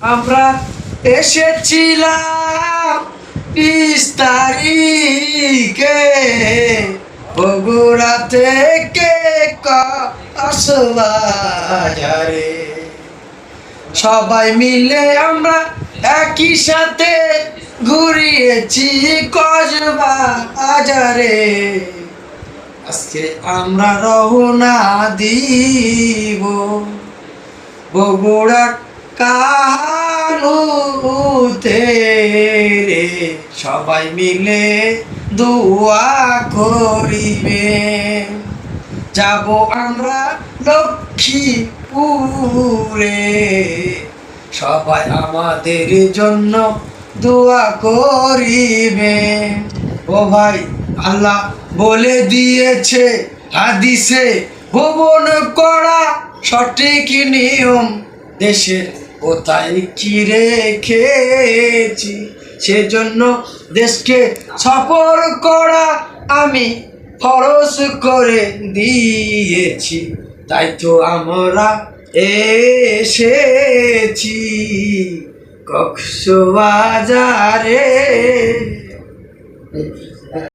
আমরা এসেছিলাম 20 তারিখে বগুড়া থেকে কক্সবাজারে। সবাই মিলে আমরা একই সাথে ঘুরিয়েছি কক্সবাজারে। আজকে আমরা রওনা দিব বগুড়ার কাহালুতে। সবাই মিলে দোয়া করিবে। যাব আমরা লক্ষ্মীপুরে, সবাই আমাদের জন্য দোয়া করিবে। ও ভাই, আল্লাহ বলে দিয়েছে হাদিসে, ভুবন করা সঠিক নিয়ম। দেশের কোথায় কি রেখেছি, সেজন্য দেশকে সফর করা আমি ফরজ করে দিয়েছি। তাই তো আমরা এসেছি কক্সবাজারে।